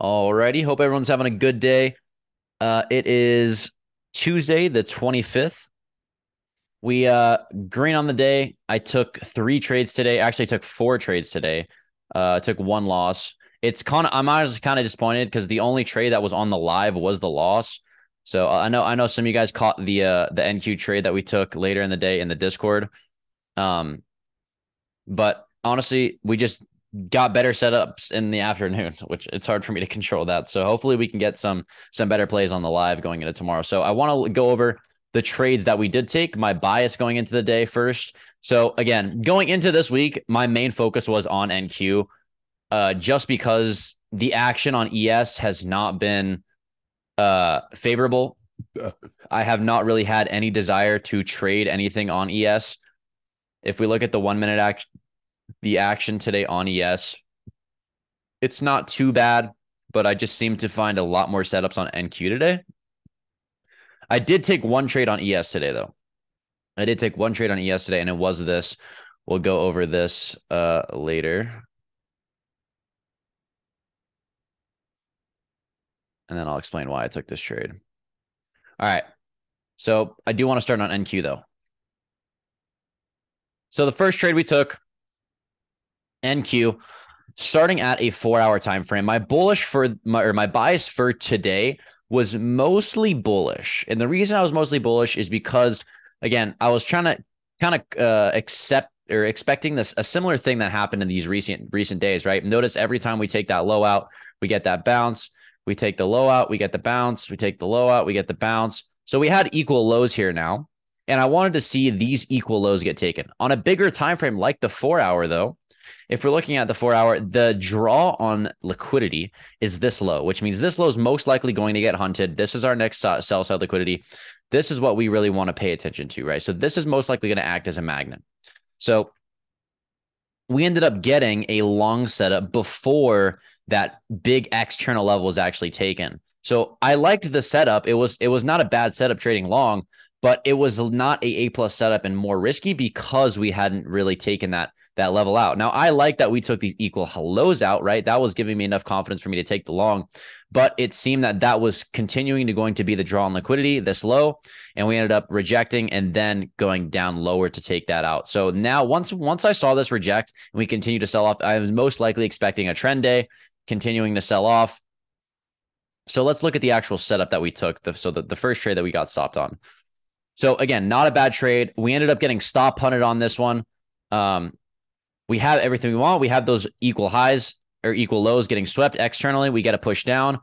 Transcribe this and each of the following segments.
Alrighty, hope everyone's having a good day. It is Tuesday, the 25th. We green on the day. I took 3 trades today. Actually, took 4 trades today. Took one loss. I'm honestly kind of disappointed because the only trade that was on the live was the loss. So I know some of you guys caught the NQ trade that we took later in the day in the Discord. Um, but honestly, we just got better setups in the afternoon, which it's hard for me to control that. So hopefully we can get some better plays on the live going into tomorrow. So I want to go over the trades that we did take, my bias going into the day first. So again, going into this week, my main focus was on NQ, just because the action on ES has not been favorable. I have not really had any desire to trade anything on ES. If we look at the 1 minute action, the action today on ES, it's not too bad, but I just seem to find a lot more setups on NQ today. I did take one trade on ES today, though. I did take one trade on ES today, and it was this. We'll go over this later. And then I'll explain why I took this trade. All right. So I do want to start on NQ, though. So the first trade we took, NQ, starting at a 4-hour time frame. My bias for today was mostly bullish. And the reason I was mostly bullish is because, again, I was trying to kind of expecting a similar thing that happened in these recent days, right? Notice every time we take that low out, we get that bounce. We take the low out, we get the bounce. We take the low out, we get the bounce. So we had equal lows here now. And I wanted to see these equal lows get taken. On a bigger time frame like the 4-hour, though, if we're looking at the 4-hour, the draw on liquidity is this low, which means this low is most likely going to get hunted. This is our next sell side liquidity. This is what we really want to pay attention to, right? So this is most likely going to act as a magnet. So we ended up getting a long setup before that big external level was actually taken. So I liked the setup. It was not a bad setup trading long, but it was not a plus setup and more risky because we hadn't really taken that level out. Now, I like that we took these equal hellos out, right? That was giving me enough confidence for me to take the long, but it seemed that was continuing to going to be the draw on liquidity this low, and we ended up rejecting and then going down lower to take that out. So now once I saw this reject and we continue to sell off, I was most likely expecting a trend day, continuing to sell off. So let's look at the actual setup that we took. The first trade that we got stopped on. So again, not a bad trade. We ended up getting stop punted on this one. We have everything we want. We have those equal highs or equal lows getting swept externally. We get a push down.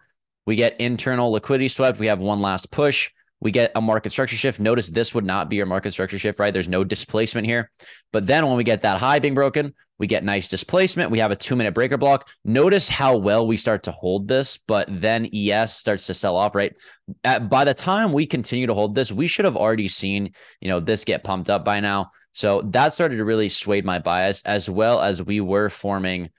We get internal liquidity swept. We have one last push. We get a market structure shift. Notice this would not be a market structure shift, right? There's no displacement here. But then when we get that high being broken, we get nice displacement. We have a 2-minute breaker block. Notice how well we start to hold this, but then ES starts to sell off, right? By the time we continue to hold this, we should have already seen, this get pumped up by now. So that started to really sway my bias, as well as we were forming.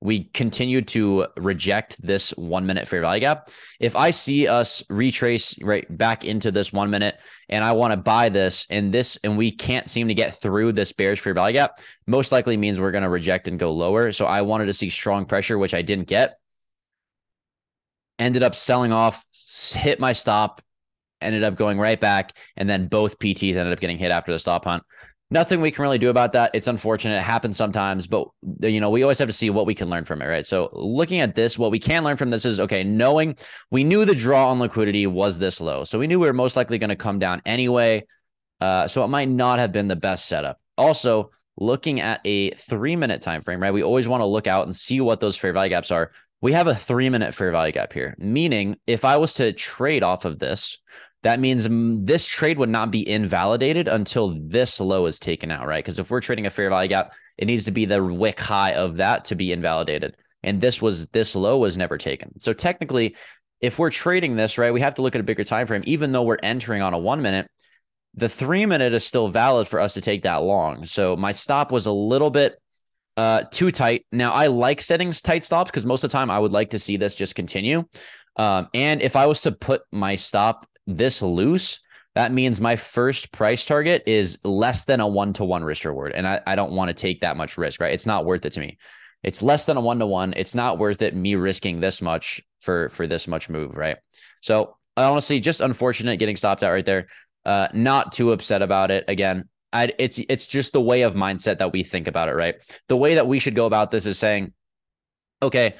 We continued to reject this 1-minute fair value gap. If I see us retrace right back into this 1 minute and I want to buy this and we can't seem to get through this bearish fair value gap, most likely means we're going to reject and go lower. So I wanted to see strong pressure, which I didn't get. Ended up selling off, hit my stop, ended up going right back, and then both PTs ended up getting hit after the stop hunt. Nothing we can really do about that. It's unfortunate. It happens sometimes, but we always have to see what we can learn from it, right? So looking at this, what we can learn from this is, okay, we knew the draw on liquidity was this low. So we knew we were most likely going to come down anyway. So it might not have been the best setup. Also, looking at a 3-minute time frame, right? We always want to look out and see what those fair value gaps are. We have a 3-minute fair value gap here, meaning if I was to trade off of this, that means this trade would not be invalidated until this low is taken out, right? Because if we're trading a fair value gap, it needs to be the wick high of that to be invalidated. And this low was never taken. So technically, if we're trading this, right, we have to look at a bigger time frame. Even though we're entering on a 1 minute, the 3-minute is still valid for us to take that long. So my stop was a little bit too tight. Now, I like setting tight stops because most of the time I would like to see this just continue. And if I was to put my stop this loose, that means my first price target is less than a 1-to-1 risk reward. And I don't want to take that much risk, right? It's not worth it to me. It's less than a 1-to-1. It's not worth it me risking this much for this much move, right? So honestly, just unfortunate getting stopped out right there. Not too upset about it. Again, it's just the way of mindset that we think about it, right? The way that we should go about this is saying, okay,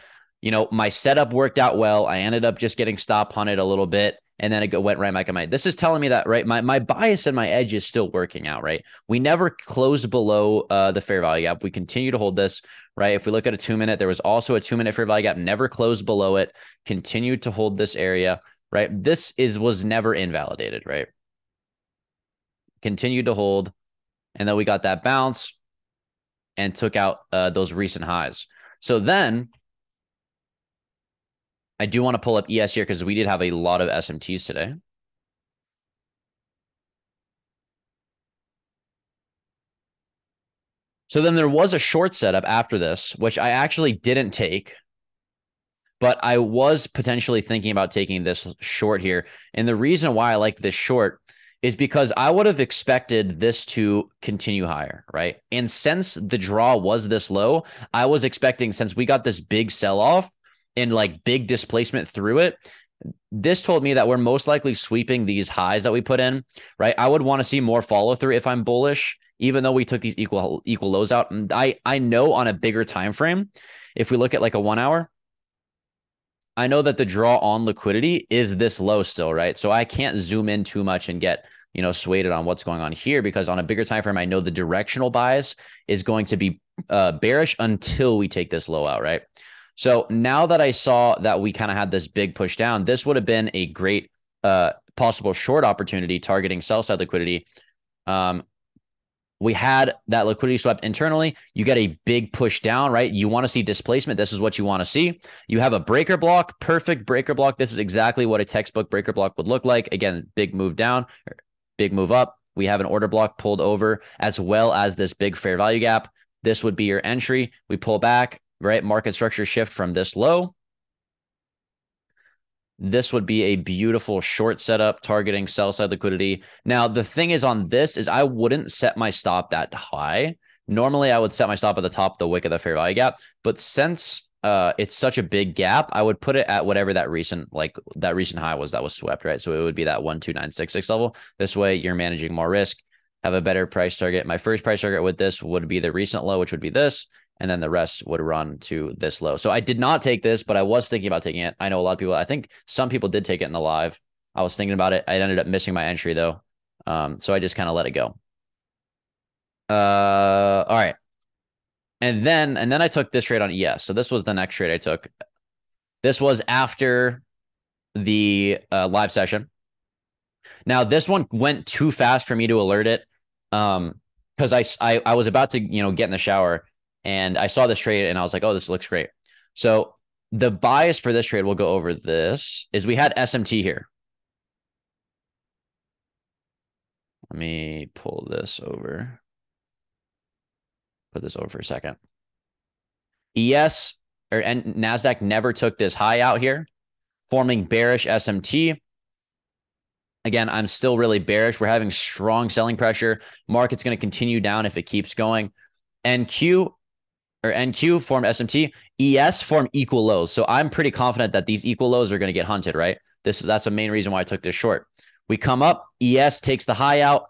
my setup worked out well. I ended up just getting stop punted a little bit, and then it went right back in my. This is telling me that, right, my bias and my edge is still working out, right? We never closed below the fair value gap. We continue to hold this, right? If we look at a 2-minute, there was also a 2-minute fair value gap, never closed below it, continued to hold this area, right? This was never invalidated, right? Continued to hold, and then we got that bounce and took out those recent highs. So then I do want to pull up ES here because we did have a lot of SMTs today. So then there was a short setup after this, which I actually didn't take, but I was potentially thinking about taking this short here. And the reason why I like this short is because I would have expected this to continue higher, right? And since the draw was this low, I was expecting, since we got this big sell-off and like big displacement through it, this told me that we're most likely sweeping these highs that we put in, right? I would want to see more follow through if I'm bullish, even though we took these equal lows out. And I know on a bigger time frame, if we look at like a 1 hour, I know that the draw on liquidity is this low still, right? So I can't zoom in too much and get, swayed on what's going on here, because on a bigger time frame, I know the directional bias is going to be bearish until we take this low out, right? So now that I saw that we kind of had this big push down, this would have been a great possible short opportunity targeting sell side liquidity. We had that liquidity swept internally. You get a big push down, right? You want to see displacement. This is what you want to see. You have a breaker block, perfect breaker block. This is exactly what a textbook breaker block would look like. Again, big move down, big move up. We have an order block pulled over, as well as this big fair value gap. This would be your entry. We pull back, right? Market structure shift from this low. This would be a beautiful short setup targeting sell side liquidity. Now, the thing is on this is I wouldn't set my stop that high. Normally, I would set my stop at the top of the wick of the fair value gap. But since it's such a big gap, I would put it at whatever that recent high was that was swept, right? So it would be that 12966 level. This way, you're managing more risk, have a better price target. My first price target with this would be the recent low, which would be this. And then the rest would run to this low. So I did not take this, but I was thinking about taking it. I know a lot of people, I think some people did take it in the live. I was thinking about it. I ended up missing my entry though. So I just kind of let it go. All right. And then I took this trade on ES. So this was the next trade I took. This was after the live session. Now this one went too fast for me to alert it. Because I was about to, get in the shower. And I saw this trade and I was like, oh, this looks great. So the bias for this trade, we'll go over this, is we had SMT here. Let me pull this over. Put this over for a second. ES and NASDAQ never took this high out here, forming bearish SMT. Again, I'm still really bearish. We're having strong selling pressure. Market's going to continue down if it keeps going. NQ form SMT, ES form equal lows. So I'm pretty confident that these equal lows are going to get hunted, right? That's the main reason why I took this short. We come up, ES takes the high out,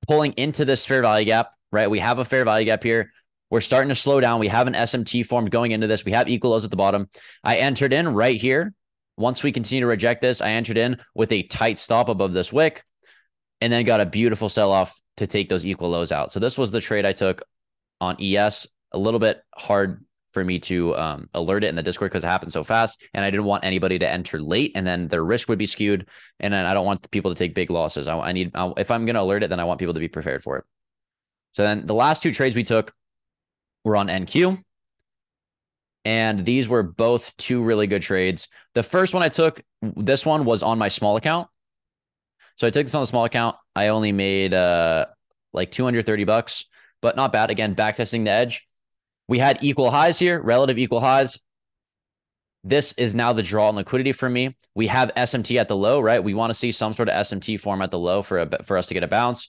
pulling into this fair value gap, right? We have a fair value gap here. We're starting to slow down. We have an SMT formed going into this. We have equal lows at the bottom. I entered in right here. Once we continue to reject this, I entered in with a tight stop above this wick and then got a beautiful sell-off to take those equal lows out. So this was the trade I took on ES. A little bit hard for me to alert it in the Discord because it happened so fast, and I didn't want anybody to enter late, and then their risk would be skewed, and then I don't want people to take big losses. If I'm going to alert it, then I want people to be prepared for it. So then the last two trades we took were on NQ, and these were both two really good trades. The first one I took, this one was on my small account. So I took this on the small account. I only made like $230, but not bad. Again, backtesting the edge. We had equal highs here, relative equal highs. This is now the draw on liquidity for me. We have SMT at the low, right? We want to see some sort of SMT form at the low for us to get a bounce.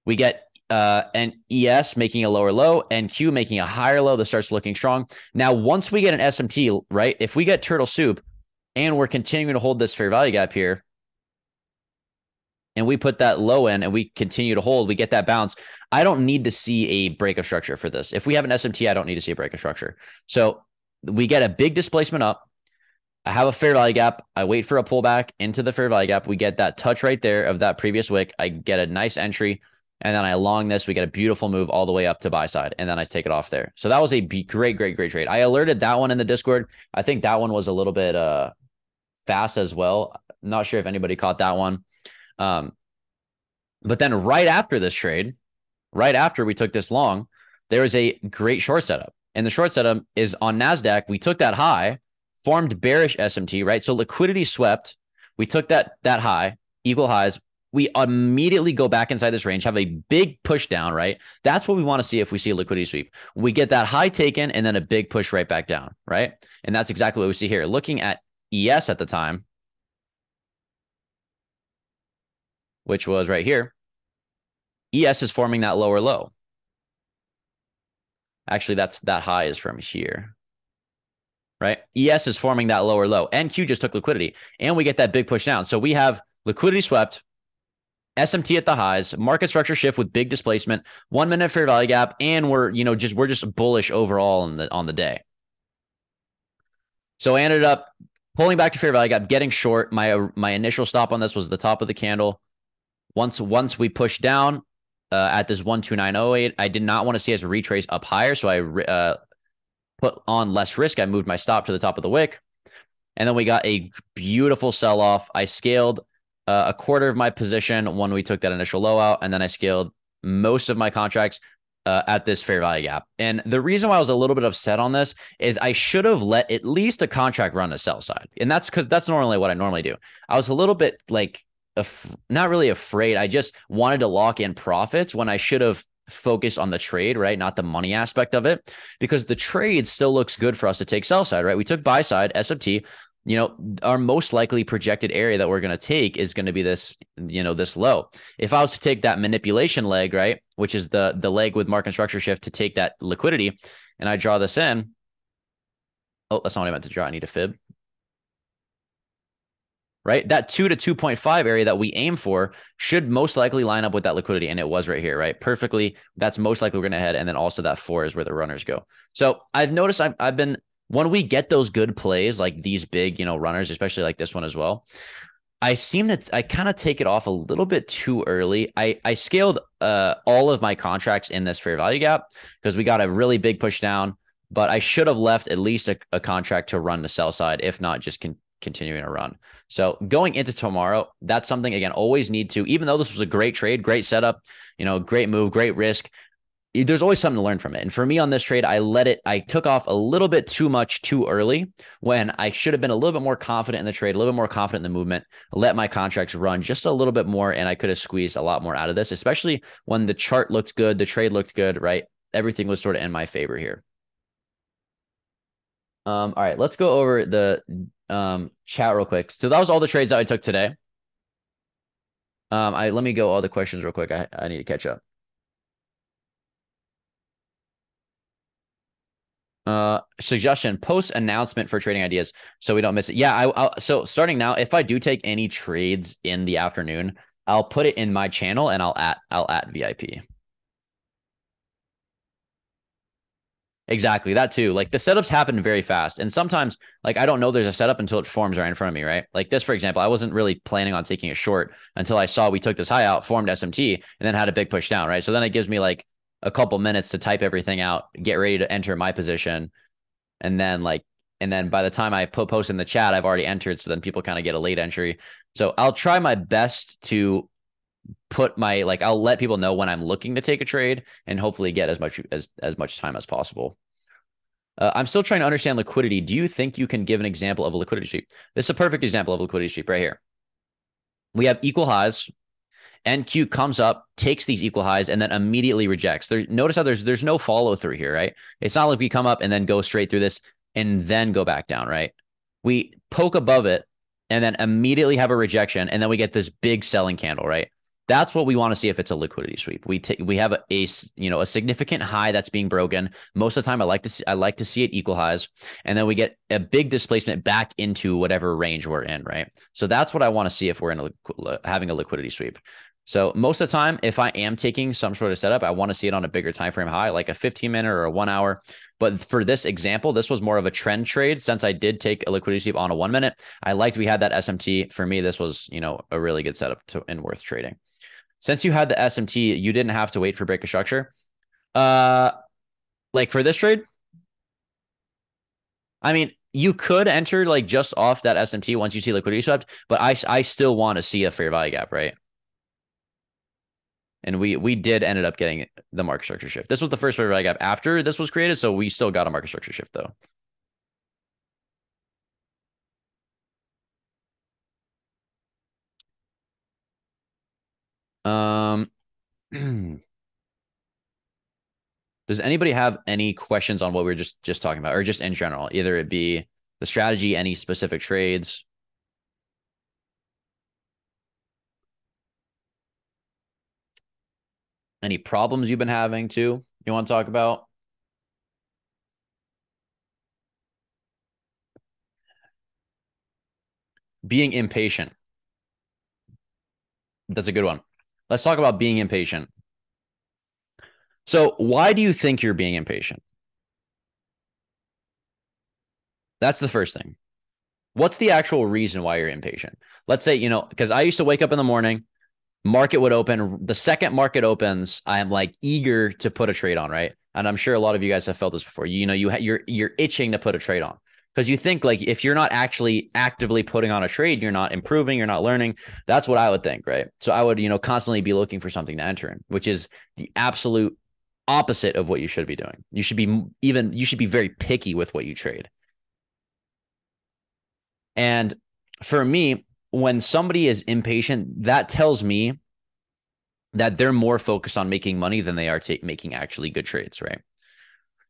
We get and ES making a lower low, and Q making a higher low that starts looking strong. Now, once we get an SMT, right, if we get turtle soup and we're continuing to hold this fair value gap here, and we put that low in and we continue to hold, we get that bounce. I don't need to see a break of structure for this. If we have an SMT, I don't need to see a break of structure. So we get a big displacement up. I have a fair value gap. I wait for a pullback into the fair value gap. We get that touch right there of that previous wick. I get a nice entry. And then I long this. We get a beautiful move all the way up to buy side. And then I take it off there. So that was a great trade. I alerted that one in the Discord. I think that one was a little bit fast as well. I'm not sure if anybody caught that one. But then right after this trade, right after we took this long, there was a great short setup. And the short setup is on NASDAQ. We took that high, formed bearish SMT, right? So liquidity swept. We took that high, equal highs. We immediately go back inside this range, have a big push down, right? That's what we want to see if we see a liquidity sweep. We get that high taken and then a big push right back down, right? And that's exactly what we see here. Looking at ES at the time, which was right here, ES is forming that lower low. Actually, that high is from here, right? ES is forming that lower low. NQ just took liquidity, and we get that big push down. So we have liquidity swept, SMT at the highs, market structure shift with big displacement, 1 minute fair value gap, and we're just bullish overall on the day. So I ended up pulling back to fair value gap, getting short. My initial stop on this was the top of the candle. Once we pushed down at this 129.08, I did not want to see us retrace up higher, so I put on less risk. I moved my stop to the top of the wick, and then we got a beautiful sell-off. I scaled a quarter of my position when we took that initial low out, and then I scaled most of my contracts at this fair value gap. And the reason why I was a little bit upset on this is I should have let at least a contract run the sell side, and that's because that's normally what I normally do. I was a little bit like not really afraid. I just wanted to lock in profits when I should have focused on the trade, right? Not the money aspect of it, because the trade still looks good for us to take sell side, right? We took buy side, SFT. Our most likely projected area that we're going to take is going to be this, this low. If I was to take that manipulation leg, right, which is the leg with market structure shift to take that liquidity, and I draw this in. Oh, that's not what I meant to draw. I need a fib. Right? That 2 to 2.5 area that we aim for should most likely line up with that liquidity. And it was right here, right? Perfectly. That's most likely we're going to head. And then also that 4 is where the runners go. So I've noticed I've been, when we get those good plays, like these big, runners, especially like this one as well, I kind of take it off a little bit too early. I scaled all of my contracts in this fair value gap because we got a really big push down, but I should have left at least a contract to run the sell side, if not just continuing to run. So going into tomorrow, that's something, again, always need to, even though this was a great trade, great setup, great move, great risk, there's always something to learn from it. And for me on this trade, I took off a little bit too much too early when I should have been a little bit more confident in the trade, a little bit more confident in the movement, let my contracts run just a little bit more. And I could have squeezed a lot more out of this, especially when the chart looked good, the trade looked good, right? Everything was sort of in my favor here. All right, let's go over the chat real quick. So that was all the trades that I took today. Let me go all the questions real quick. I need to catch up. Suggestion: post announcement for trading ideas so we don't miss it. Yeah, so starting now, if I do take any trades in the afternoon, I'll put it in my channel and I'll at VIP. Exactly, that too. Like the setups happen very fast. And sometimes, like, I don't know there's a setup until it forms right in front of me, right? Like this, for example, I wasn't really planning on taking a short until I saw we took this high out, formed SMT, and then had a big push down, right? So then it gives me like a couple minutes to type everything out, get ready to enter my position. And then by the time I post in the chat, I've already entered. So then people kind of get a late entry. So I'll try my best to put I'll let people know when I'm looking to take a trade and hopefully get as much time as possible. I'm still trying to understand liquidity. Do you think you can give an example of a liquidity sweep? This is a perfect example of a liquidity sweep right here. We have equal highs. NQ comes up, takes these equal highs, and then immediately rejects. Notice how there's no follow through here, right? It's not like we come up and then go straight through this and then go back down, right? We poke above it and then immediately have a rejection, and then we get this big selling candle, right? That's what we want to see if it's a liquidity sweep. We have a significant high that's being broken. Most of the time, I like to see it equal highs, and then we get a big displacement back into whatever range we're in, right? So that's what I want to see if we're having a liquidity sweep. So most of the time, if I am taking some sort of setup, I want to see it on a bigger time frame high, like a 15-minute or a 1 hour. But for this example, this was more of a trend trade. Since I did take a liquidity sweep on a 1 minute, I liked we had that SMT. For me, this was a really good setup and worth trading. Since you had the SMT, you didn't have to wait for break of structure. Like for this trade, I mean, you could enter like just off that SMT once you see liquidity swept, but I still want to see a fair value gap, right? And we did ended up getting the market structure shift. This was the first fair value gap after this was created, so we still got a market structure shift though. Does anybody have any questions on what we were just talking about, or just in general? Either it be the strategy, any specific trades. Any problems you've been having too? You want to talk about? Being impatient. That's a good one. Let's talk about being impatient. So, why do you think you're being impatient? That's the first thing. What's the actual reason why you're impatient? Let's say, because I used to wake up in the morning, market would open. The second market opens, I am like eager to put a trade on, right? And I'm sure a lot of you guys have felt this before. You're itching to put a trade on because you think like if you're not actually actively putting on a trade, you're not improving, you're not learning. That's what I would think, right? So I would, constantly be looking for something to enter in, which is the absolute opposite of what you should be doing. You should be very picky with what you trade. And for me, when somebody is impatient, that tells me that they're more focused on making money than they are making actually good trades, right?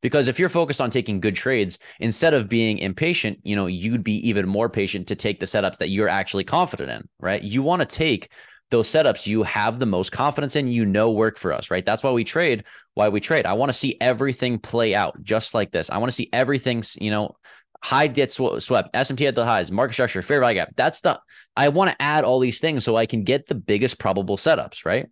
Because if you're focused on taking good trades, instead of being impatient, you'd be even more patient to take the setups that you're actually confident in, right? You want to take those setups you have the most confidence in, work for us, right? That's why we trade. I want to see everything play out just like this. I want to see everything, high get swept, SMT at the highs, market structure, fair value gap. I want to add all these things so I can get the biggest probable setups, right?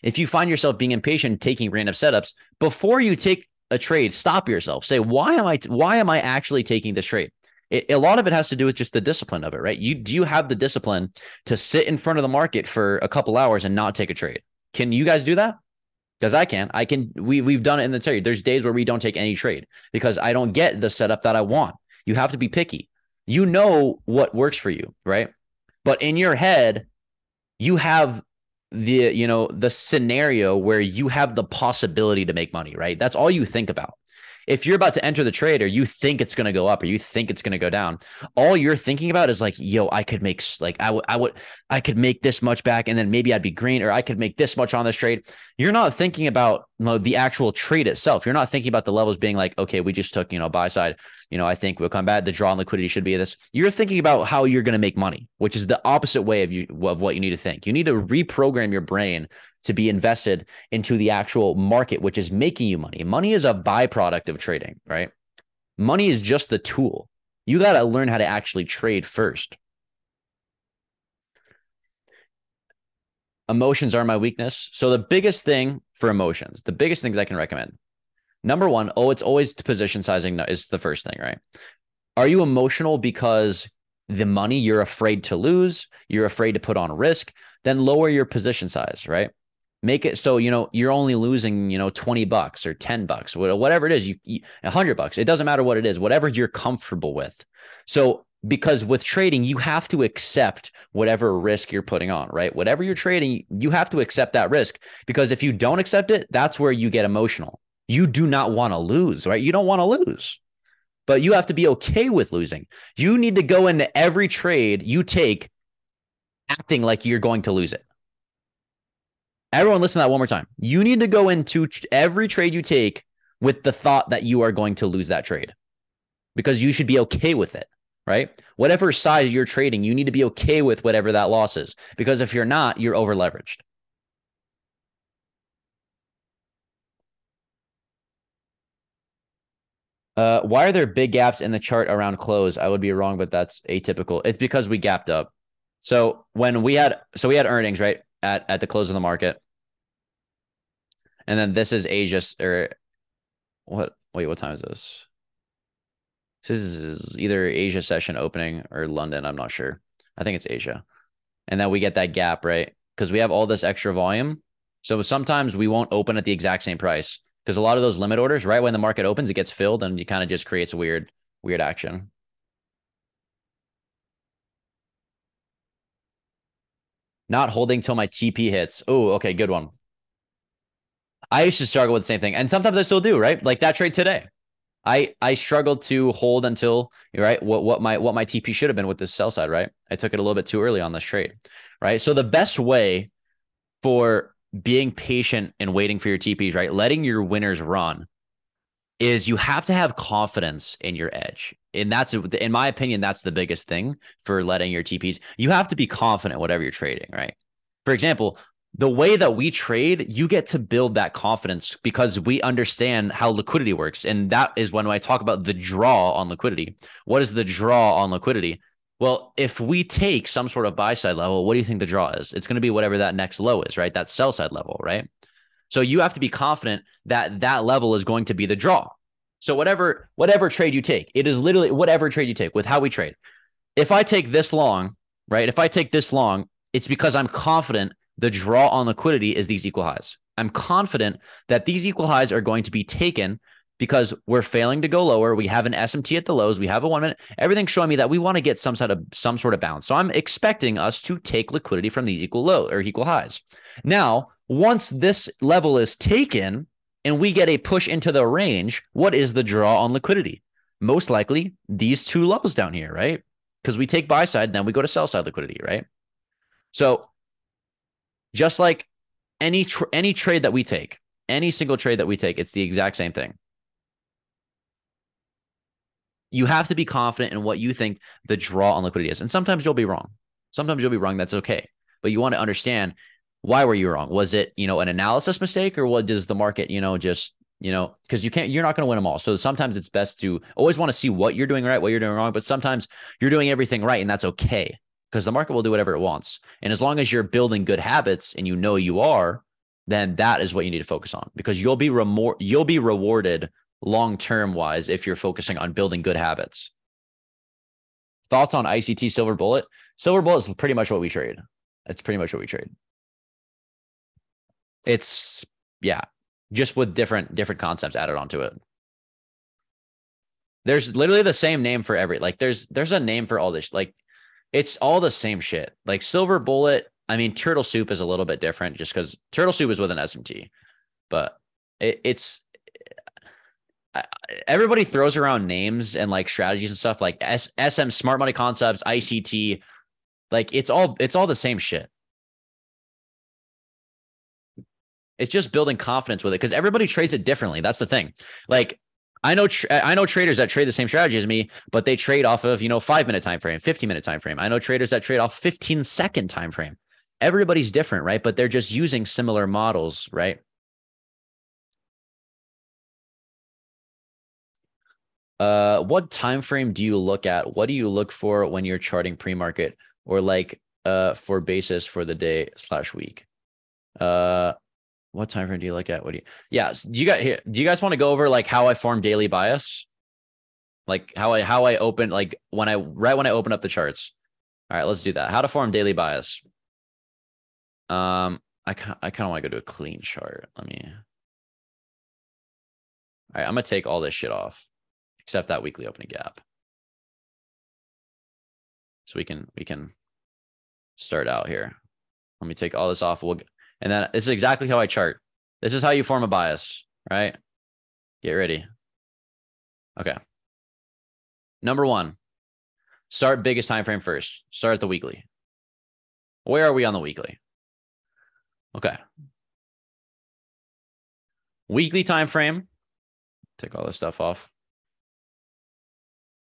If you find yourself being impatient, taking random setups, before you take a trade, stop yourself. Say, why am I actually taking this trade? A lot of it has to do with just the discipline of it, right? Do you have the discipline to sit in front of the market for a couple hours and not take a trade? Can you guys do that? Because I can. We've done it in the trade. There's days where we don't take any trade because I don't get the setup that I want. You have to be picky. You know what works for you, right? But in your head, you have the scenario where you have the possibility to make money, right? That's all you think about. If you're about to enter the trade or you think it's going to go up or you think it's going to go down, all you're thinking about is like, yo, I could make I could make this much back and then maybe I'd be green, or I could make this much on this trade. You're not thinking about the actual trade itself. You're not thinking about the levels being like, okay, we just took, buy side, I think we'll come back. The draw on liquidity should be this. You're thinking about how you're going to make money, which is the opposite way of what you need to think. You need to reprogram your brain to be invested into the actual market, which is making you money. Money is a byproduct of trading, right? Money is just the tool. You got to learn how to actually trade first. Emotions are my weakness. So the biggest thing for emotions, the biggest things I can recommend. Number one, it's always position sizing is the first thing, right? Are you emotional because the money you're afraid to lose, you're afraid to put on risk? Then lower your position size, right? Make it so, you're only losing, $20 or $10, whatever it is, $100. It doesn't matter what it is, whatever you're comfortable with. So, because with trading, you have to accept whatever risk you're putting on, right? Whatever you're trading, you have to accept that risk, because if you don't accept it, that's where you get emotional. You do not want to lose, right? You don't want to lose, but you have to be okay with losing. You need to go into every trade you take acting like you're going to lose it. Everyone listen to that one more time. You need to go into every trade you take with the thought that you are going to lose that trade, because you should be okay with it, right? Whatever size you're trading, you need to be okay with whatever that loss is, because if you're not, you're over leveraged. Why are there big gaps in the chart around close? I would be wrong, but that's atypical. It's because we gapped up. So when we had earnings, right, at the close of the market. And then this is Asia, or what? Wait, what time is this? This is either Asia session opening or London. I'm not sure. I think it's Asia. And then we get that gap, right? Because we have all this extra volume. So sometimes we won't open at the exact same price because a lot of those limit orders, right when the market opens, it gets filled and it kind of just creates a weird action. Not holding till my TP hits. Oh, okay, good one. I used to struggle with the same thing. And sometimes I still do, right? Like that trade today. I struggled to hold until, right, what my TP should have been with the sell side, right? I took it a little bit too early on this trade, right? So the best way for being patient and waiting for your TPs, right, letting your winners run, is you have to have confidence in your edge. And that's, in my opinion, that's the biggest thing for letting your TPs. You have to be confident whatever you're trading, right? For example, the way that we trade, you get to build that confidence because we understand how liquidity works. And that is when I talk about the draw on liquidity. What is the draw on liquidity? Well, if we take some sort of buy side level, what do you think the draw is? It's going to be whatever that next low is, right? That sell side level, right? So you have to be confident that that level is going to be the draw. So whatever trade you take, it is literally whatever trade you take with how we trade. If I take this long, right? If I take this long, it's because I'm confident the draw on liquidity is these equal highs. I'm confident that these equal highs are going to be taken because we're failing to go lower. We have an SMT at the lows. We have a 1 minute. Everything's showing me that we want to get some sort of bounce. So I'm expecting us to take liquidity from these equal low or equal highs. Now, once this level is taken and we get a push into the range, what is the draw on liquidity? Most likely these two lows down here, right? Because we take buy side, then we go to sell side liquidity, right? So just like any trade that we take, any single trade that we take, it's the exact same thing. You have to be confident in what you think the draw on liquidity is. And sometimes you'll be wrong. Sometimes you'll be wrong. That's okay. But you want to understand, why were you wrong? Was it, an analysis mistake, or what does the market, just, because you're not going to win them all. So sometimes it's best to always want to see what you're doing right, what you're doing wrong. But sometimes you're doing everything right, and that's okay, because the market will do whatever it wants. And as long as you're building good habits and you are, then that is what you need to focus on, because you'll be rewarded long-term wise if you're focusing on building good habits. Thoughts on ICT Silver Bullet? Silver Bullet is pretty much what we trade. That's pretty much what we trade. It's, yeah, just with different concepts added onto it. There's literally the same name for every, like there's a name for all this. Like it's all the same shit. Like Silver Bullet, I mean, Turtle Soup is a little bit different just because Turtle Soup is with an SMT, but it's everybody throws around names and like strategies and stuff like SM, Smart Money Concepts, ICT. Like it's all the same shit. It's just building confidence with it, because everybody trades it differently. That's the thing. Like I know traders that trade the same strategy as me, but they trade off of 5-minute time frame, 15-minute time frame. I know traders that trade off 15-second time frame. Everybody's different, right? But they're just using similar models, right? What time frame do you look at? What do you look for when you're charting pre-market, or like for basis for the day / week? What time frame do you look at? What do you? Yeah, do you guys want to go over like how I form daily bias? Like how I open, like when I open up the charts. All right, let's do that. How to form daily bias. I kind of want to go to a clean chart. All right, I'm gonna take all this shit off, except that weekly opening gap. So we can start out here. Let me take all this off. And then this is exactly how I chart. This is how you form a bias, right? Get ready. Okay. Number 1, start biggest time frame first. Start at the weekly. Where are we on the weekly? Okay. Weekly time frame. Take all this stuff off.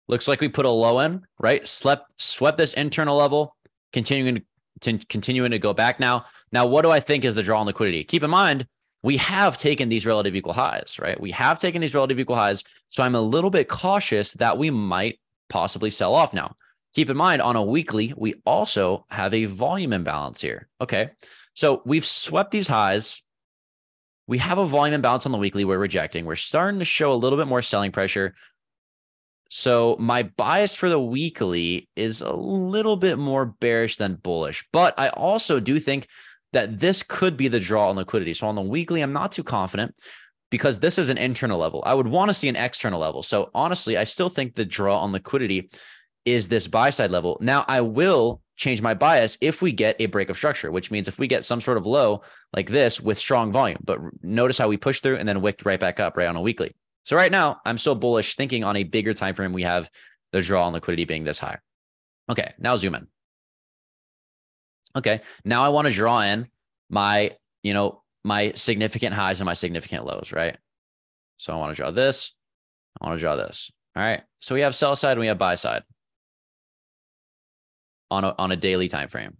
Looks like we put a low in, right? Swept this internal level, continuing to go back now. Now, what do I think is the draw on liquidity? Keep in mind, we have taken these relative equal highs, right? We have taken these relative equal highs. So I'm a little bit cautious that we might possibly sell off now. Keep in mind, on a weekly, we also have a volume imbalance here. Okay. So we've swept these highs. We have a volume imbalance on the weekly we're rejecting. We're starting to show a little bit more selling pressure. So my bias for the weekly is a little bit more bearish than bullish, but I also do think that this could be the draw on liquidity. So on the weekly, I'm not too confident because this is an internal level. I would want to see an external level. So honestly, I still think the draw on liquidity is this buy side level. Now I will change my bias if we get a break of structure, which means if we get some sort of low like this with strong volume. But notice how we pushed through and then wicked right back up right on a weekly. So right now I'm still bullish, thinking on a bigger time frame we have the draw on liquidity being this high. Okay, now zoom in. Okay, now I want to draw in my, my significant highs and my significant lows, right? So I want to draw this. I want to draw this. All right. So we have sell side and we have buy side on a daily time frame.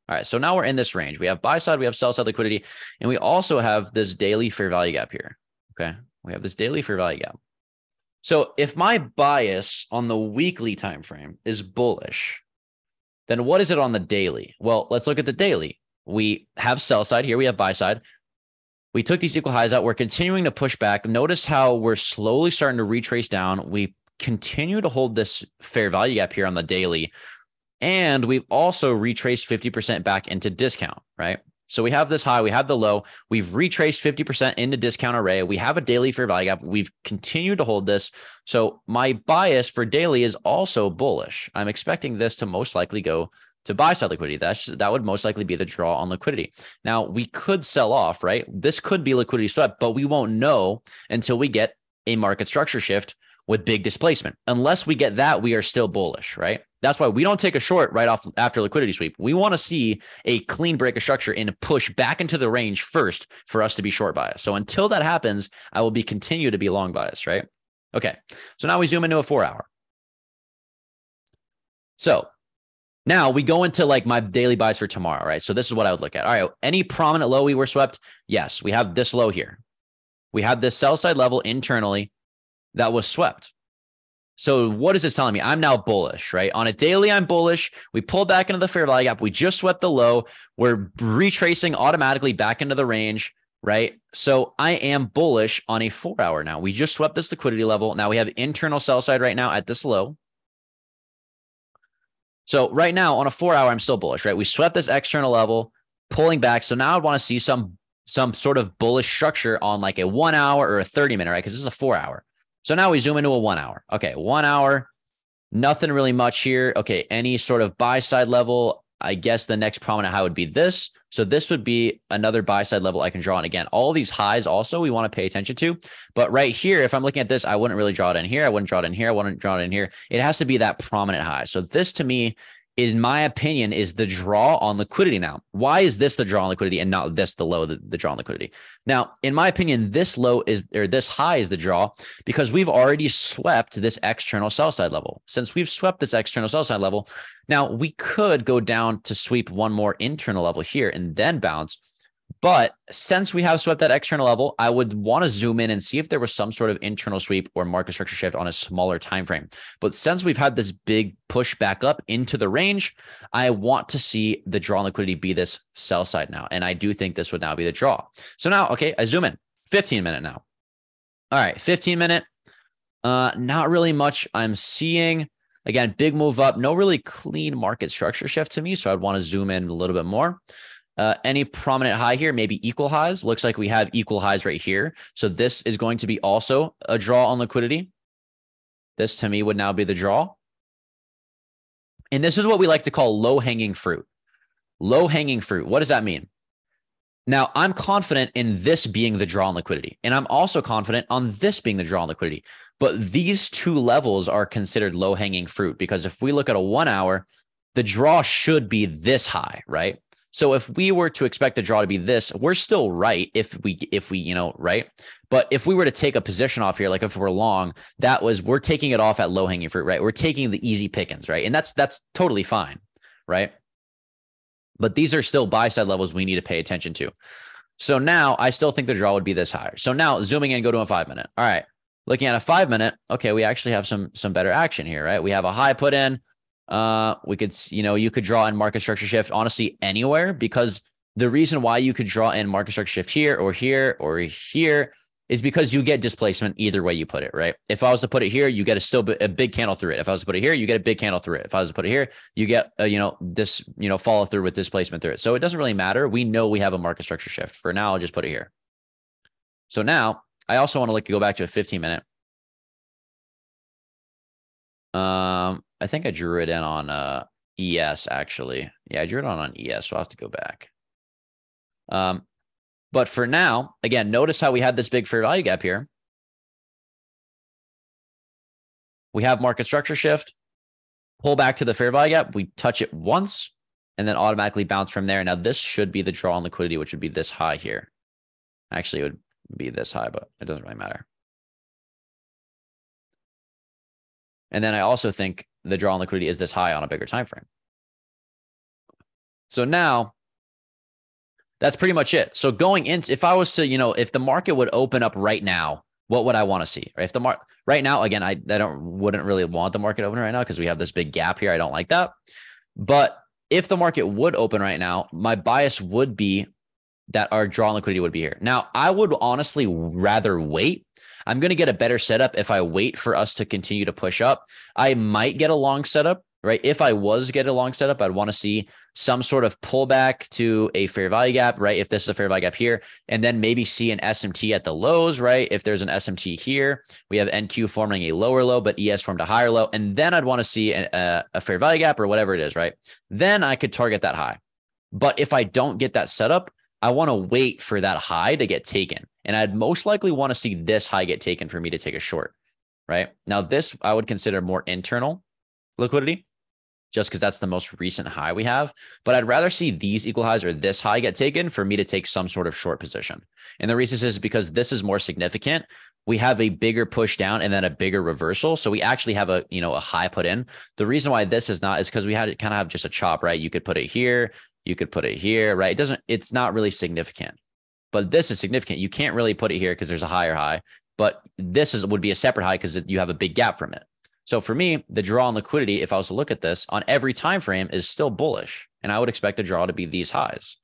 All right. So now we're in this range. We have buy side, we have sell side liquidity, and we also have this daily fair value gap here. Okay. We have this daily fair value gap. So if my bias on the weekly time frame is bullish, then what is it on the daily? Well, let's look at the daily. We have sell side here. We have buy side. We took these equal highs out. We're continuing to push back. Notice how we're slowly starting to retrace down. We continue to hold this fair value gap here on the daily. And we've also retraced 50% back into discount, right? So we have this high, we have the low. We've retraced 50% into discount array. We have a daily fair value gap. We've continued to hold this. So my bias for daily is also bullish. I'm expecting this to most likely go to buy side liquidity. That would most likely be the draw on liquidity. Now we could sell off, right? This could be liquidity swept, but we won't know until we get a market structure shift with big displacement. Unless we get that, we are still bullish, right? That's why we don't take a short right off after liquidity sweep. We want to see a clean break of structure and push back into the range first for us to be short bias. So until that happens, I will continue to be long bias, right? Okay. So now we zoom into a 4-hour. So now we go into like my daily buys for tomorrow, right? So this is what I would look at. All right. Any prominent low we were swept? Yes. We have this low here. We have this sell side level internally that was swept. So what is this telling me? I'm now bullish, right? On a daily, I'm bullish. We pulled back into the fair value gap. We just swept the low. We're retracing automatically back into the range, right? So I am bullish on a 4-hour now. We just swept this liquidity level. Now we have internal sell side right now at this low. So right now on a 4-hour, I'm still bullish, right? We swept this external level, pulling back. So now I want to see some sort of bullish structure on like a 1-hour or a 30-minute, right? Because this is a 4-hour. So now we zoom into a 1-hour. Okay, 1 hour, nothing really much here. Okay, any sort of buy side level, I guess the next prominent high would be this. So this would be another buy side level I can draw on. Again, all these highs also we want to pay attention to. But right here, if I'm looking at this, I wouldn't really draw it in here. I wouldn't draw it in here. I wouldn't draw it in here. It has to be that prominent high. So this to me, in my opinion, is the draw on liquidity now. Why is this the draw on liquidity and not this the low, the draw on liquidity? Now, in my opinion, this low is, or this high is the draw because we've already swept this external sell side level. Since we've swept this external sell side level, now we could go down to sweep one more internal level here and then bounce. But since we have swept that external level, I would want to zoom in and see if there was some sort of internal sweep or market structure shift on a smaller time frame. But since we've had this big push back up into the range, I want to see the draw on liquidity be this sell side now. And I do think this would now be the draw. So now, okay, I zoom in 15-minute now. All right, 15-minute. Not really much I'm seeing. Again, big move up, no really clean market structure shift to me. So I'd want to zoom in a little bit more. Any prominent high here, maybe equal highs. Looks like we have equal highs right here. So this is going to be also a draw on liquidity. This to me would now be the draw. And this is what we like to call low-hanging fruit. Low-hanging fruit. What does that mean? Now, I'm confident in this being the draw on liquidity. And I'm also confident on this being the draw on liquidity. But these two levels are considered low-hanging fruit because if we look at a 1 hour, the draw should be this high, right? So if we were to expect the draw to be this, we're still right if we, right. But if we were to take a position off here, like if we're long, we're taking it off at low hanging fruit, right? We're taking the easy pickings, right? And that's totally fine, right? But these are still buy side levels we need to pay attention to. So now I still think the draw would be this higher. So now zooming in, go to a 5 minute. All right. Looking at a 5 minute. Okay. We actually have some better action here, right? We have a high put in. We could, you could draw in market structure shift, honestly, anywhere, because the reason why you could draw in market structure shift here or here or here is because you get displacement either way you put it, right? If I was to put it here, you get a big candle through it. If I was to put it here, you get a big candle through it. If I was to put it here, you get, this, follow through with displacement through it. So it doesn't really matter. We know we have a market structure shift. For now, I'll just put it here. So now I also want to go back to a 15 minute. I think I drew it in on ES actually. Yeah, I drew it on ES, so I'll have to go back. But for now, again, notice how we had this big fair value gap here. We have market structure shift, pull back to the fair value gap. We touch it once and then automatically bounce from there. Now this should be the draw on liquidity, which would be this high here. Actually, it would be this high, but it doesn't really matter. And then I also think the draw on liquidity is this high on a bigger time frame. So now that's pretty much it. So going into, if I was to, if the market would open up right now, what would I want to see? Right? If the right now, again, I wouldn't really want the market open right now because we have this big gap here. I don't like that. But if the market would open right now, my bias would be that our draw on liquidity would be here. Now, I would honestly rather wait. I'm going to get a better setup if I wait for us to continue to push up. I might get a long setup, right? If I was get a long setup, I'd want to see some sort of pullback to a fair value gap, right? If this is a fair value gap here, and then maybe see an SMT at the lows, right? If there's an SMT here, we have NQ forming a lower low, but ES formed a higher low. And then I'd want to see a fair value gap or whatever it is, right? Then I could target that high. But if I don't get that setup, I want to wait for that high to get taken. And I'd most likely want to see this high get taken for me to take a short, right? Now, this I would consider more internal liquidity just because that's the most recent high we have. But I'd rather see these equal highs or this high get taken for me to take some sort of short position. And the reason is because this is more significant. We have a bigger push down and then a bigger reversal. So we actually have a high put in. The reason why this is not is because we had kind of have just a chop, right? You could put it here. You could put it here, right? It's not really significant, but this is significant. You can't really put it here because there's a higher high, but this would be a separate high because you have a big gap from it. So for me, the draw on liquidity, if I was to look at this on every time frame, is still bullish, and I would expect the draw to be these highs.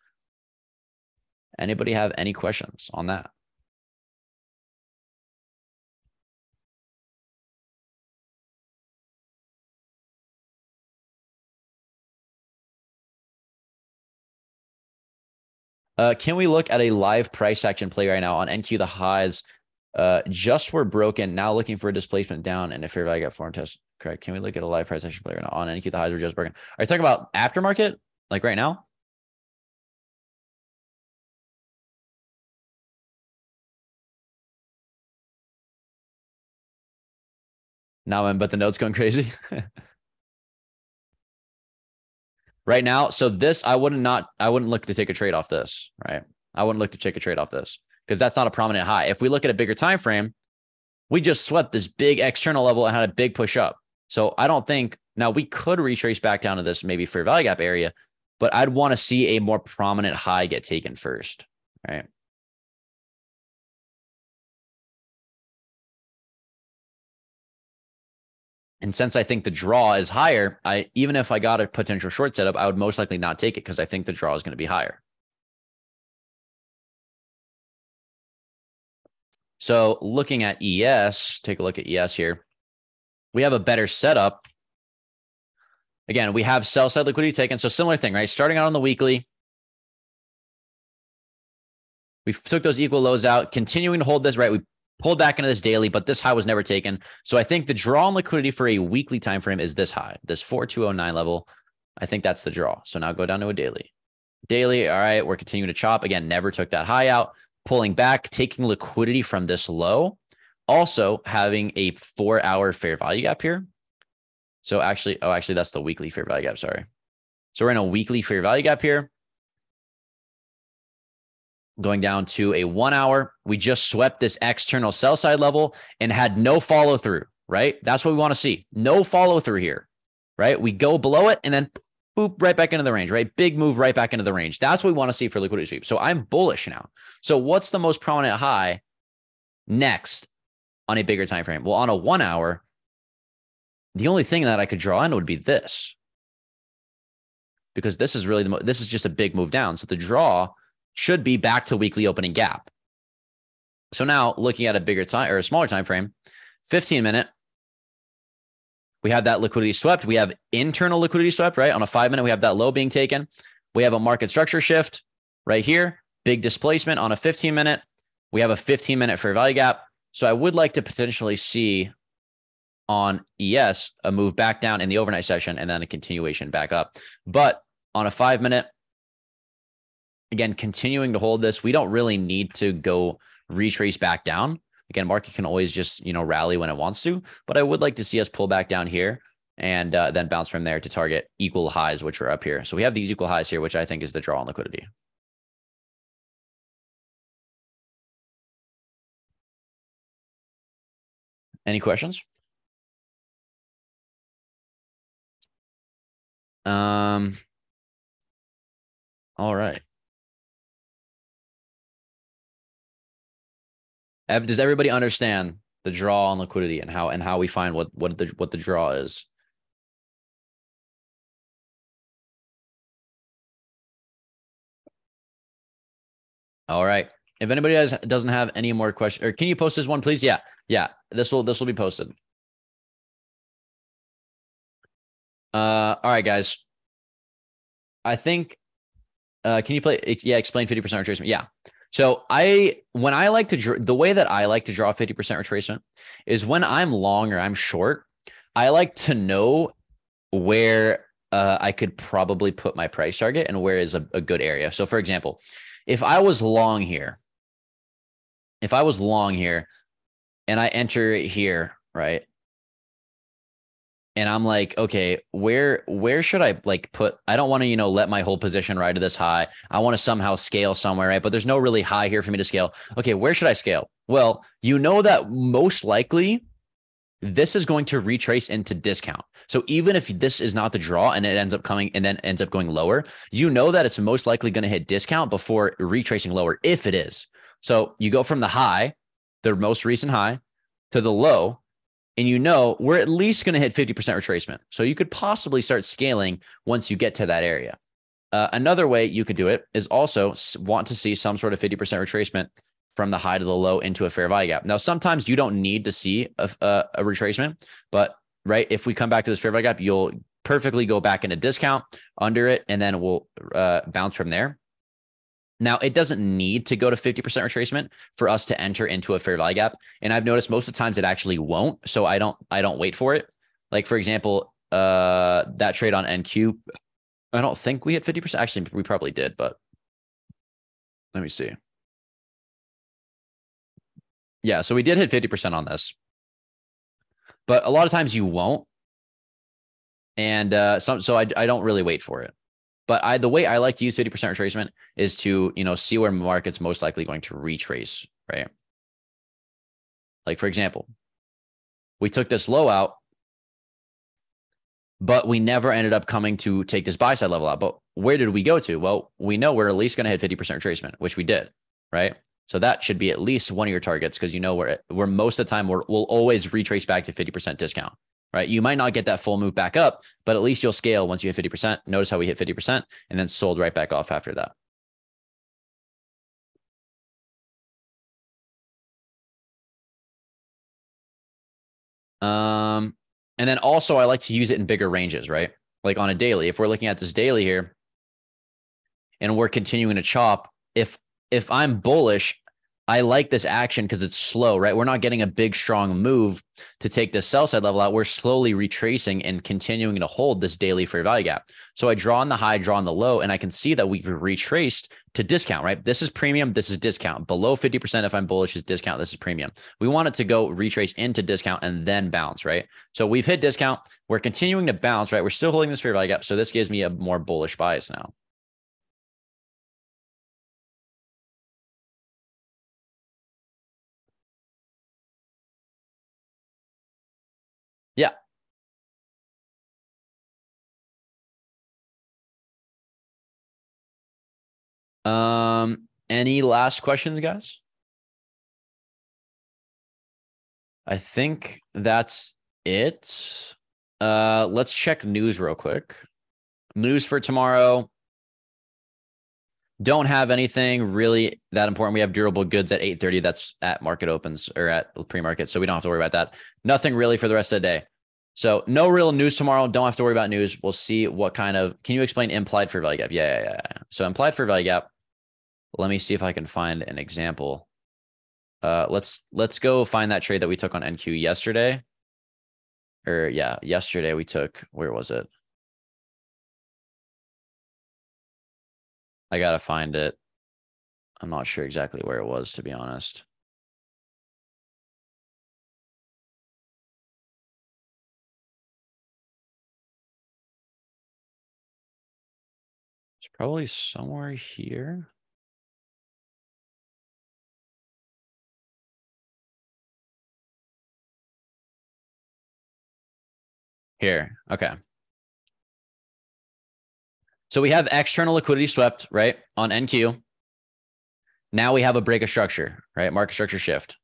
Anybody have any questions on that? Can we look at a live price action play right now on NQ? The highs just were broken. Now looking for a displacement down and a fair value gap form test. Correct. Can we look at a live price action play right now on NQ? The highs were just broken. Are you talking about aftermarket, like right now? No, but the note's going crazy. Right now, so this I wouldn't look to take a trade off this, right? I wouldn't look to take a trade off this because that's not a prominent high. If we look at a bigger time frame, we just swept this big external level and had a big push up. So I don't think now we could retrace back down to this maybe fair value gap area, but I'd want to see a more prominent high get taken first, right? And since I think the draw is higher, even if I got a potential short setup, I would most likely not take it because I think the draw is going to be higher. So looking at ES, take a look at ES here. We have a better setup. Again, we have sell side liquidity taken. So similar thing, right? Starting out on the weekly. We took those equal lows out, continuing to hold this, right? We pulled back into this daily, but this high was never taken. So I think the draw on liquidity for a weekly time frame is this high, this 4209 level. I think that's the draw. So now go down to a daily. Daily, all right, we're continuing to chop. Again, never took that high out. Pulling back, taking liquidity from this low. Also having a 4-hour fair value gap here. So actually, that's the weekly fair value gap, sorry. So we're in a weekly fair value gap here. Going down to a 1 hour. We just swept this external sell side level and had no follow through, right? That's what we want to see. No follow through here, right? We go below it and then boop, right back into the range, right? Big move right back into the range. That's what we want to see for liquidity sweep. So I'm bullish now. So what's the most prominent high next on a bigger time frame? Well, on a 1 hour, the only thing that I could draw in would be this, because this is really this is just a big move down. So the draw should be back to weekly opening gap. So now looking at a bigger time or a smaller time frame, 15-minute, we have that liquidity swept. We have internal liquidity swept, right? On a 5-minute, we have that low being taken. We have a market structure shift right here, big displacement on a 15-minute. We have a 15-minute fair value gap. So I would like to potentially see on ES a move back down in the overnight session and then a continuation back up. But on a 5-minute, again, continuing to hold this, we don't really need to go retrace back down. Again, market can always just, rally when it wants to, but I would like to see us pull back down here and then bounce from there to target equal highs, which are up here. So we have these equal highs here, which I think is the draw on liquidity. Any questions? All right. Does everybody understand the draw on liquidity and how we find what the draw is? All right. If anybody doesn't have any more questions, or can you post this one, please? Yeah. This will be posted. All right, guys. I think. Can you play? Yeah, explain 50% retracement. Yeah. So when I like to draw, the way that I like to draw 50% retracement is when I'm long or I'm short, I like to know where I could probably put my price target and where is a good area. So for example, if I was long here and I enter it here, right? And I'm like, okay, where should I put? I don't want to, let my whole position ride to this high. I want to somehow scale somewhere, right? But there's no really high here for me to scale. Okay, where should I scale? Well, that most likely this is going to retrace into discount. So even if this is not the draw and it ends up coming and then ends up going lower, that it's most likely going to hit discount before retracing lower if it is. So you go from the high, the most recent high, to the low, and we're at least going to hit 50% retracement. So you could possibly start scaling once you get to that area. Another way you could do it is also want to see some sort of 50% retracement from the high to the low into a fair value gap. Now, sometimes you don't need to see a retracement, but right, if we come back to this fair value gap, you'll perfectly go back into discount under it, and then we'll bounce from there. Now, it doesn't need to go to 50% retracement for us to enter into a fair value gap. And I've noticed most of the times it actually won't. So I don't wait for it. Like, for example, that trade on NQ, I don't think we hit 50%. Actually, we probably did, but let me see. Yeah, so we did hit 50% on this. But a lot of times you won't. And so I don't really wait for it. But the way I like to use 50% retracement is to, see where market's most likely going to retrace, right? Like, for example, we took this low out, but we never ended up coming to take this buy side level out. But where did we go to? Well, we know we're at least going to hit 50% retracement, which we did, right? So that should be at least one of your targets, because we're most of the time we'll always retrace back to 50% discount, right? You might not get that full move back up, but at least you'll scale once you hit 50%. Notice how we hit 50% and then sold right back off after that. And then also I like to use it in bigger ranges, right? Like on a daily. If we're looking at this daily here and we're continuing to chop, if I'm bullish, I like this action because it's slow, right? We're not getting a big, strong move to take this sell side level out. We're slowly retracing and continuing to hold this daily fair value gap. So I draw on the high, draw on the low, and I can see that we've retraced to discount, right? This is premium. This is discount. Below 50%, if I'm bullish, is discount. This is premium. We want it to go retrace into discount and then bounce, right? So we've hit discount. We're continuing to bounce, right? We're still holding this fair value gap. So this gives me a more bullish bias now. Yeah. Any last questions, guys? I think that's it. Let's check news real quick. News for tomorrow. Don't have anything really that important. We have durable goods at 8:30. That's at market opens or at pre-market. So we don't have to worry about that. Nothing really for the rest of the day. So no real news tomorrow. Don't have to worry about news. We'll see what kind of, can you explain implied fair value gap? Yeah. So implied fair value gap. Let me see if I can find an example. Let's go find that trade that we took on NQ yesterday. Yesterday we took, where was it? I gotta find it. I'm not sure exactly where it was, to be honest. It's probably somewhere here. Here. Okay. So we have external liquidity swept, right, on NQ. Now we have a break of structure, right? Market structure shift.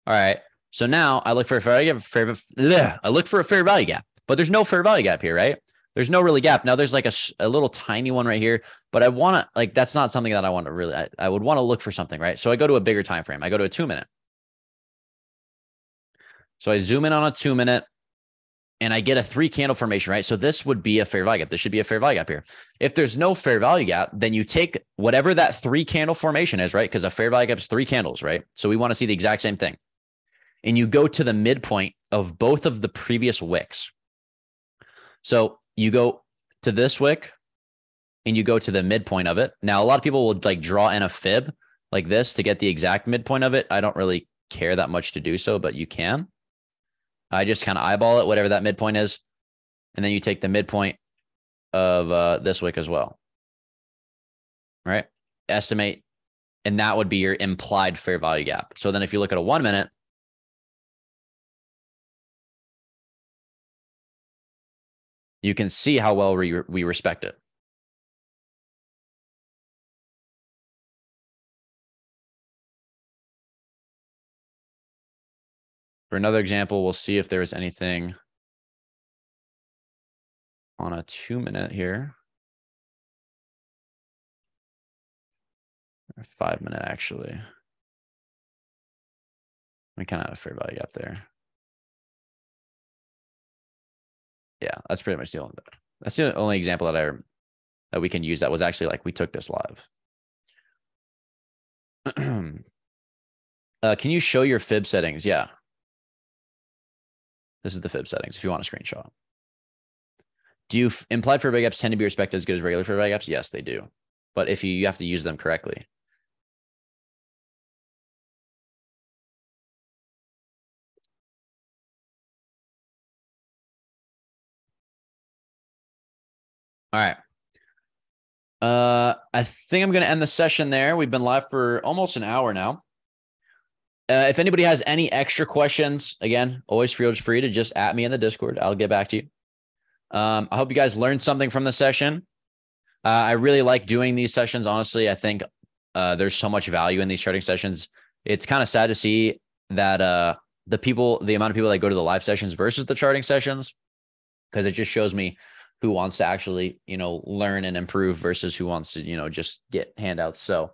All right. So now I look for a fair value gap. I look for a fair value gap, but there's no fair value gap here, right? There's no really gap. Now there's like a little tiny one right here, but I want to, like, that's not something that I want to really, I would want to look for something, right? So I go to a bigger time frame. I go to a 2 minute. So I zoom in on a 2 minute and I get a 3 candle formation, right? So this would be a fair value gap. There should be a fair value gap here. If there's no fair value gap, then you take whatever that 3 candle formation is, right? Because a fair value gap is 3 candles, right? So we want to see the exact same thing. And you go to the midpoint of both of the previous wicks. So you go to this wick and you go to the midpoint of it. Now, a lot of people will like draw in a fib like this to get the exact midpoint of it. I don't really care that much to do so, but you can. I just kind of eyeball it, whatever that midpoint is. And then you take the midpoint of this wick as well. Right? Estimate. And that would be your implied fair value gap. So then if you look at a 1 minute, you can see how well we respect it. For another example, we'll see if there's anything on a 2 minute here. Or 5 minute, actually. We kind of had a fair value gap there. Yeah, that's pretty much the only example that we can use that was actually like we took this live. Can you show your fib settings? Yeah. This is the fib settings if you want a screenshot. Do implied fair value gaps tend to be respected as good as regular fair value gaps? Yes, they do. But if you have to use them correctly. All right. I think I'm going to end the session there. We've been live for almost an hour now. If anybody has any extra questions, again, always feel free to just at me in the Discord. I'll get back to you. I hope you guys learned something from the session. I really like doing these sessions. Honestly, I think there's so much value in these trading sessions. It's kind of sad to see that the amount of people that go to the live sessions versus the charting sessions, because it just shows me who wants to actually, learn and improve versus who wants to, just get handouts. So,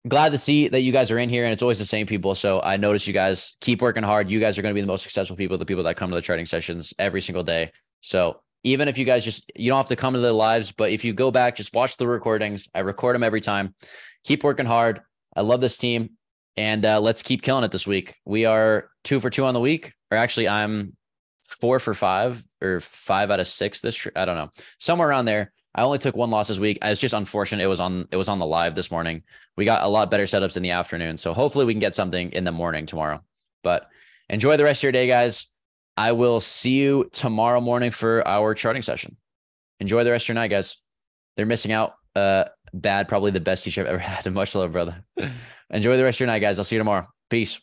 glad to see that you guys are in here, and it's always the same people. So I notice you guys keep working hard. You guys are going to be the most successful people, the people that come to the trading sessions every single day. So even if you guys you don't have to come to the lives, but if you go back, just watch the recordings. I record them every time. Keep working hard. I love this team, and let's keep killing it this week. We are 2 for 2 on the week, or actually I'm 4 for 5 or 5 out of 6 I don't know, somewhere around there. I only took 1 loss this week. It's just unfortunate. It was on the live this morning. We got a lot better setups in the afternoon. So hopefully we can get something in the morning tomorrow. But enjoy the rest of your day, guys. I will see you tomorrow morning for our charting session. Enjoy the rest of your night, guys. They're missing out. Bad, probably the best teacher I've ever had. Much love, brother. Enjoy the rest of your night, guys. I'll see you tomorrow. Peace.